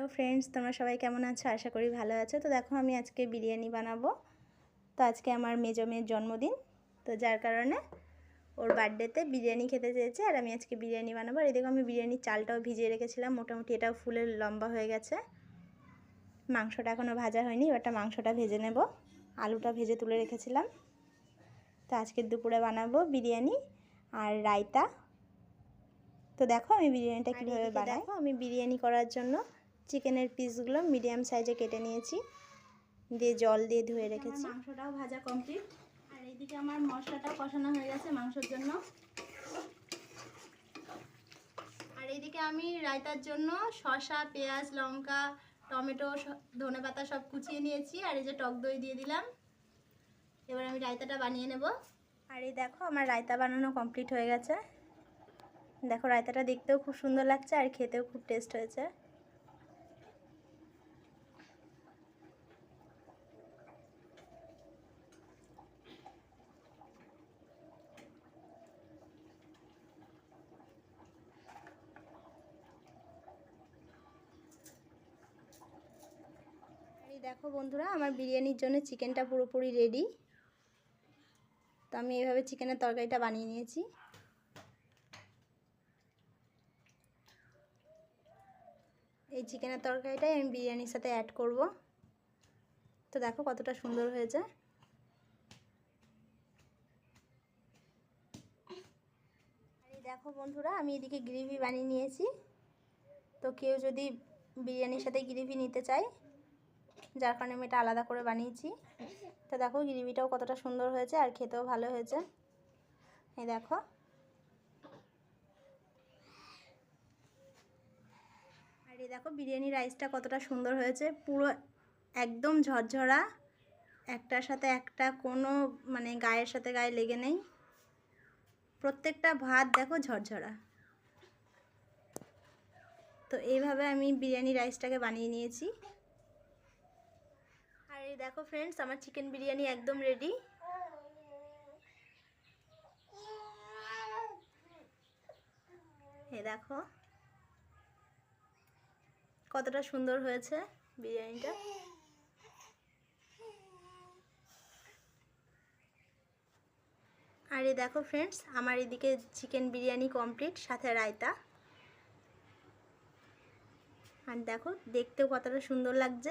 Hello friends, তোমরা সবাই কেমন আছো? আশা করি ভালো আছো। তো দেখো আমি আজকে বিরিয়ানি বানাবো। তো আজকে আমার মেজো মেয়ের জন্মদিন, তো যার কারণে ওর বার্থডেতে বিরিয়ানি খেতে চেয়েছে আর আমি আজকে বিরিয়ানি বানাবো। আর এই দেখো আমি বিরিয়ানির চালটাও ভিজিয়ে রেখেছিলাম, মোটামুটি এটাও ফুলের লম্বা হয়ে গেছে। মাংসটা এখনও ভাজা হয়নি, এবারটা মাংসটা ভেজে নেব। আলুটা ভেজে তুলে রেখেছিলাম। তো আজকের দুপুরে বানাবো বিরিয়ানি আর রায়তা। তো দেখো আমি বিরিয়ানিটা কীভাবে বানাই। দেখো আমি বিরিয়ানি করার জন্য চিকেনের পিসগুলো মিডিয়াম সাইজে কেটে নিয়েছি, দিয়ে জল দিয়ে ধুয়ে রেখেছি। মাংসটাও ভাজা কমপ্লিট, আর এইদিকে আমার মশলাটাও কষানো হয়ে গেছে মাংসের জন্য। আর এইদিকে আমি রায়তার জন্য শসা, পেঁয়াজ, লঙ্কা, টমেটো, ধনেপাতা সব কুচিয়ে নিয়েছি। আর এই যে টক দই দিয়ে দিলাম। এবার আমি রায়তাটা বানিয়ে নেব। আর এই দেখো আমার রায়তা বানানো কমপ্লিট হয়ে গেছে। দেখো রায়তাটা দেখতেও খুব সুন্দর লাগছে আর খেতেও খুব টেস্ট হয়েছে। এই দেখো বন্ধুরা, আমার বিরিয়ানির জন্য চিকেনটা পুরোপুরি রেডি। তো আমি এইভাবে চিকেনের তরকারিটা বানিয়ে নিয়েছি। এই চিকেনের তরকারিটাই আমি বিরিয়ানির সাথে অ্যাড করব। তো দেখো কতটা সুন্দর হয়েছে। আর এই দেখো বন্ধুরা, আমি এদিকে গ্রেভি বানিয়ে নিয়েছি। তো কেউ যদি বিরিয়ানির সাথে গ্রেভি নিতে চায়, যার কারণে আমি এটা আলাদা করে বানিয়েছি। তো দেখো গ্রেভিটাও কতটা সুন্দর হয়েছে আর খেতেও ভালো হয়েছে। এই দেখো। আর এই দেখো বিরিয়ানি রাইসটা কতটা সুন্দর হয়েছে, পুরো একদম ঝরঝরা, একটার সাথে একটা কোনো মানে গায়ের সাথে গায়ে লেগে নেই। প্রত্যেকটা ভাত দেখো ঝরঝরা। তো এইভাবে আমি বিরিয়ানি রাইসটাকে বানিয়ে নিয়েছি। আর এই দেখো ফ্রেন্ডস, আমার চিকেন বিরিয়ানি একদম রেডি। এই দেখো কতটা সুন্দর হয়েছে বিরিয়ানিটা। আর এই দেখো ফ্রেন্ডস, আমার এদিকে চিকেন বিরিয়ানি কমপ্লিট, সাথে রায়তা। আর দেখো দেখতেও কতটা সুন্দর লাগছে।